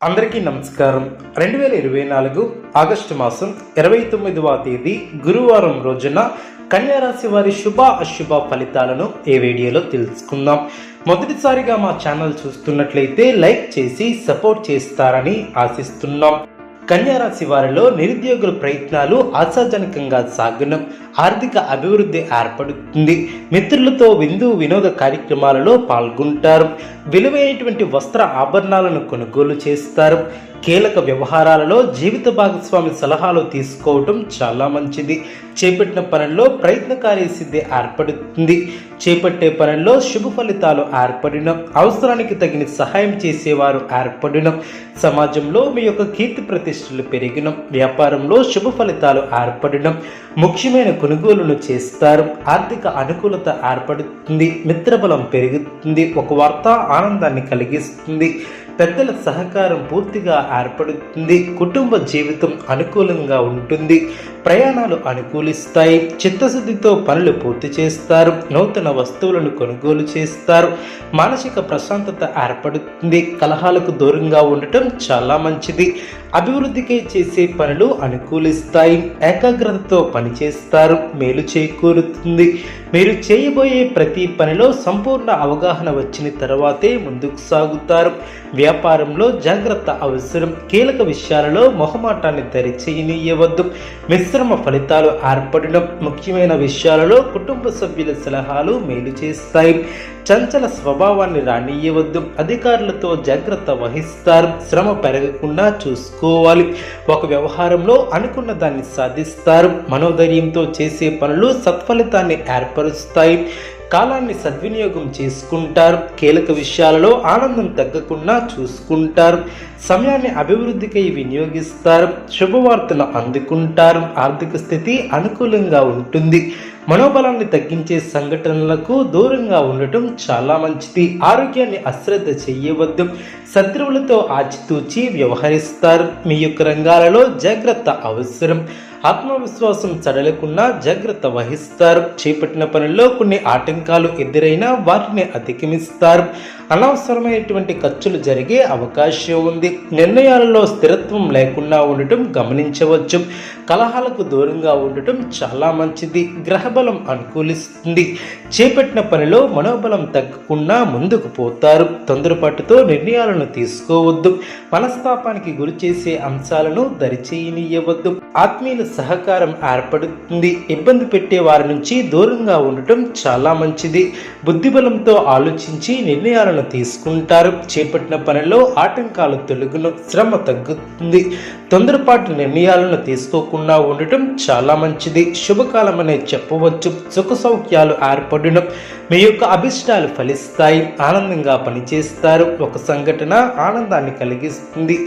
అందరికీ నమస్కారం. 2024 ఆగస్టు మాసం 29వ తేదీ గురువారం రోజున కన్యా రాశి వారి శుభ అశుభ ఫలితాలను ఈ వీడియోలో తెలుసుకుందాం. మొదటిసారిగా మా ఛానల్ చూస్తున్నట్లయితే లైక్ చేసి సపోర్ట్ చేస్తారని ఆశిస్తున్నాం. కన్యా రాశి వారిలో నిరుద్యోగుల ప్రయత్నాలు ఆశాజనకంగా సాగును, ఆర్థిక అభివృద్ధి ఏర్పడుతుంది. మిత్రులతో వినోద కార్యక్రమాలలో పాల్గొంటారు. విలువైనటువంటి వస్త్ర ఆభరణాలను కొనుగోలు చేస్తారు. కీలక వ్యవహారాలలో జీవిత భాగస్వామి సలహాలు తీసుకోవటం చాలా మంచిది. చేపట్టిన పనుల్లో ప్రయత్నకారి సిద్ధి ఏర్పడుతుంది. చేపట్టే పనుల్లో శుభ ఫలితాలు ఏర్పడిన, అవసరానికి తగిన సహాయం చేసేవారు ఏర్పడిన, సమాజంలో మీ యొక్క కీర్తి ప్రతిష్టలు పెరిగిన, వ్యాపారంలో శుభ ఫలితాలు ఏర్పడిన, ముఖ్యమైన కొనుగోలును చేస్తారు. ఆర్థిక అనుకూలత ఏర్పడుతుంది. మిత్రబలం పెరుగుతుంది. ఒక వార్త ఆనందాన్ని కలిగిస్తుంది. పెద్దల సహకారం పూర్తిగా ఏర్పడుతుంది. కుటుంబ జీవితం అనుకూలంగా ఉంటుంది. ప్రయాణాలు అనుకూలిస్తాయి. చిత్తశుద్ధితో పనులు పూర్తి చేస్తారు. నూతన వస్తువులను కొనుగోలు చేస్తారు. మానసిక ప్రశాంతత ఏర్పడుతుంది. కలహాలకు దూరంగా ఉండటం చాలా మంచిది. అభివృద్ధికి చేసే పనులు అనుకూలిస్తాయి. ఏకాగ్రతతో పనిచేస్తారు. మేలు చేకూరుతుంది. మీరు చేయబోయే ప్రతి పనిలో సంపూర్ణ అవగాహన వచ్చిన తర్వాతే ముందుకు సాగుతారు. వ్యాపారంలో జాగ్రత్త అవసరం. కీలక విషయాలలో మొహమాటాన్ని దరిచేయనివ్వవద్దు. మిశ్రమ ఫలితాలు ఏర్పడడం. ముఖ్యమైన విషయాలలో కుటుంబ సభ్యుల సలహాలు మేలు చేస్తాయి. చంచల స్వభావాన్ని రానియవద్దు. అధికారులతో జాగ్రత్త వహిస్తారు. శ్రమ పెరగకుండా చూసుకోవాలి. ఒక వ్యవహారంలో అనుకున్న దాన్ని సాధిస్తారు. మనోధైర్యంతో చేసే పనులు సత్ఫలితాన్ని ఏర్పరుస్తాయి. కాలాన్ని సద్వినియోగం చేసుకుంటారు. కీలక విషయాలలో ఆనందం తగ్గకుండా చూసుకుంటారు. సమయాన్ని అభివృద్ధికై వినియోగిస్తారు. శుభవార్తను అందుకుంటారు. ఆర్థిక స్థితి అనుకూలంగా ఉంటుంది. మనోబలాన్ని తగ్గించే సంఘటనలకు దూరంగా ఉండటం చాలా మంచిది. ఆరోగ్యాన్ని అశ్రద్ధ చేయవద్దు. శత్రువులతో ఆచితూచి వ్యవహరిస్తారు. మీ యొక్క రంగాలలో జాగ్రత్త అవసరం. ఆత్మవిశ్వాసం సడలకుండా జాగ్రత్త వహిస్తారు. చేపట్టిన పనుల్లో కొన్ని ఆటంకాలు ఎదురైనా వాటిని అధిగమిస్తారు. అనవసరమైనటువంటి ఖర్చులు జరిగే అవకాశం ఉంది. నిర్ణయాలలో స్థిరత్వం లేకుండా ఉండటం గమనించవచ్చు. కలహాలకు దూరంగా ఉండటం చాలా మంచిది. గ్రహబలం అనుకూలిస్తుంది. చేపట్టిన పనిలో మనోబలం తగ్గకుండా ముందుకు పోతారు. తొందరపాటుతో నిర్ణయాలను తీసుకోవద్దు. మనస్తాపానికి గురి చేసే అంశాలను దరిచేయనివ్వవద్దు. ఆత్మీయుల సహకారం ఏర్పడుతుంది. ఇబ్బంది పెట్టే వారి నుంచి దూరంగా ఉండటం చాలా మంచిది. బుద్ధిబలంతో ఆలోచించి నిర్ణయాలను తీసుకుంటారు. చేపట్టిన పనిలో ఆటంకాలు తొలగును, శ్రమ తగ్గుతుంది. తొందరపాటు నిర్ణయాలను తీసుకోకుండా ఉండటం చాలా మంచిది. శుభకాలం అనే చెప్పవచ్చు. సుఖ సౌఖ్యాలు ఏర్పడును. మీ యొక్క అభిష్టాలు ఫలిస్తాయి. ఆనందంగా పనిచేస్తారు. ఒక సంఘటన ఆనందాన్ని కలిగిస్తుంది.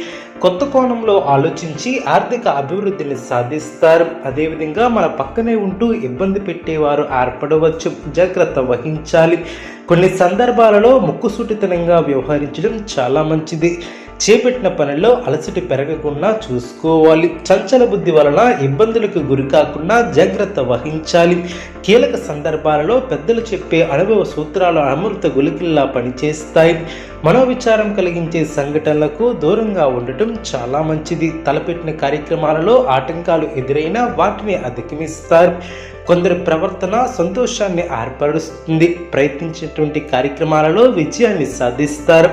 కొత్త కోణంలో ఆలోచించి ఆర్థిక అభివృద్ధిని సాధిస్తారు. అదేవిధంగా మన పక్కనే ఉంటూ ఇబ్బంది పెట్టేవారు ఏర్పడవచ్చు. జాగ్రత్త వహించాలి. కొన్ని సందర్భాలలో ముక్కుసూటితనంగా వ్యవహరించడం చాలా మంచిది. చేపట్టిన పనుల్లో అలసటి పెరగకుండా చూసుకోవాలి. చంచల బుద్ధి వలన ఇబ్బందులకు గురి కాకుండా జాగ్రత్త వహించాలి. కీలక సందర్భాలలో పెద్దలు చెప్పే అనుభవ సూత్రాలు అమృత గులికిల్లా పనిచేస్తాయి. మనోవిచారం కలిగించే సంఘటనలకు దూరంగా ఉండటం చాలా మంచిది. తలపెట్టిన కార్యక్రమాలలో ఆటంకాలు ఎదురైనా వాటిని అధిగమిస్తారు. కొందరి ప్రవర్తన సంతోషాన్ని ఏర్పరుస్తుంది. ప్రయత్నించినటువంటి కార్యక్రమాలలో విజయాన్ని సాధిస్తారు.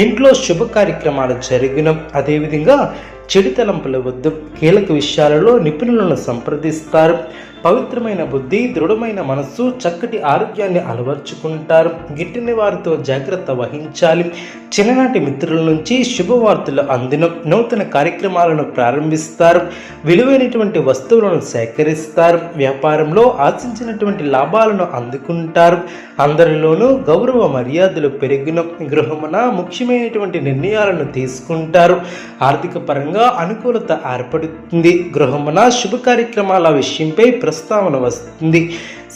ఇంట్లో శుభ కార్యక్రమాలు జరిగిన, అదేవిధంగా చెడు తలంపుల వద్దు. కీలక విషయాలలో నిపుణులను సంప్రదిస్తారు. పవిత్రమైన బుద్ధి, దృఢమైన మనస్సు, చక్కటి ఆరోగ్యాన్ని అలవర్చుకుంటారు. గిట్టిన వారితో జాగ్రత్త వహించాలి. చిన్ననాటి మిత్రుల నుంచి శుభవార్తలు అందిన, నూతన కార్యక్రమాలను ప్రారంభిస్తారు. విలువైనటువంటి వస్తువులను సేకరిస్తారు. వ్యాపారంలో ఆశించినటువంటి లాభాలను అందుకుంటారు. అందరిలోనూ గౌరవ మర్యాదలు పెరిగిన, గృహమున ముఖ్యమైనటువంటి నిర్ణయాలను తీసుకుంటారు. ఆర్థిక పరంగా అనుకూలత ఏర్పడుతుంది. గృహమున శుభ కార్యక్రమాల విషయంపై ప్రస్తావన వస్తుంది.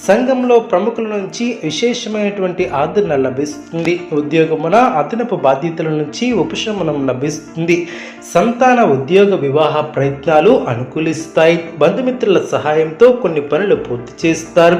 సంఘంలో ప్రముఖుల నుంచి విశేషమైనటువంటి ఆదరణ లభిస్తుంది. ఉద్యోగమున అదనపు బాధ్యతల నుంచి ఉపశమనం లభిస్తుంది. సంతాన ఉద్యోగ వివాహ ప్రయత్నాలు అనుకూలిస్తాయి. బంధుమిత్రుల సహాయంతో కొన్ని పనులు పూర్తి చేస్తారు.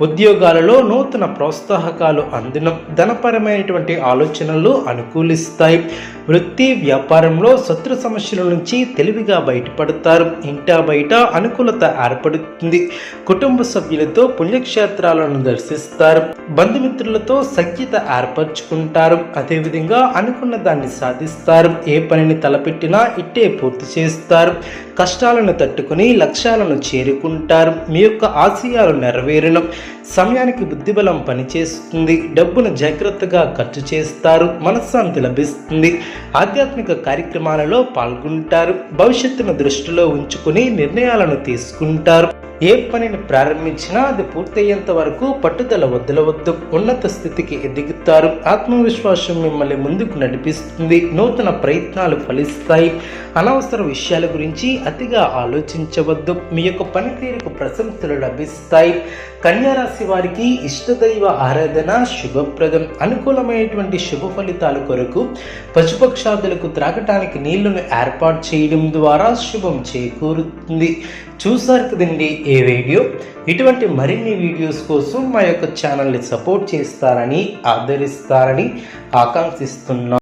ఉద్యోగాలలో నూతన ప్రోత్సాహకాలు అందడం, ధనపరమైనటువంటి ఆలోచనలు అనుకూలిస్తాయి. వృత్తి వ్యాపారంలో శత్రు సమస్యల నుంచి తెలివిగా బయటపడతారు. ఇంటా బయట అనుకూలత ఏర్పడుతుంది. కుటుంబ సభ్యులతో పుణ్యక్షేత్రాలను దర్శిస్తారు. బంధుమిత్రులతో సఖ్యత ఏర్పరచుకుంటారు. అదేవిధంగా అనుకున్న దాన్ని సాధిస్తారు. ఏ పనిని తలపెట్టినా ఇట్టే పూర్తి చేస్తారు. కష్టాలను తట్టుకుని లక్ష్యాలను చేరుకుంటారు. మీ యొక్క ఆశయాలు నెరవేరడం, సమయానికి బుద్ధిబలం పనిచేస్తుంది. డబ్బును జాగ్రత్తగా ఖర్చు చేస్తారు. మనశ్శాంతి లభిస్తుంది. ఆధ్యాత్మిక కార్యక్రమాలలో పాల్గొంటారు. భవిష్యత్తును దృష్టిలో ఉంచుకుని నిర్ణయాలను తీసుకుంటారు. ఏ పనిని ప్రారంభించినా అది పూర్తయ్యేంత వరకు పట్టుదల వదలవద్దు. ఉన్నత స్థితికి ఎదుగుతారు. ఆత్మవిశ్వాసం మిమ్మల్ని ముందుకు నడిపిస్తుంది. నూతన ప్రయత్నాలు ఫలిస్తాయి. అనవసర విషయాల గురించి అతిగా ఆలోచించవద్దు. మీ యొక్క పనితీరుకు ప్రశంసలు లభిస్తాయి. కన్యా రాశి వారికి ఇష్టదైవ ఆరాధన శుభప్రదం. అనుకూలమైనటువంటి శుభ ఫలితాల కొరకు పశుపక్షాదులకు త్రాగటానికి నీళ్లను ఏర్పాటు చేయడం ద్వారా శుభం చేకూరుతుంది. చూసారు కదండి ఈ వీడియో. ఇటువంటి మరిన్ని వీడియోస్ కోసం మా యొక్క ఛానల్ని సపోర్ట్ చేస్తారని, ఆదరిస్తారని ఆకాంక్షిస్తున్నాను.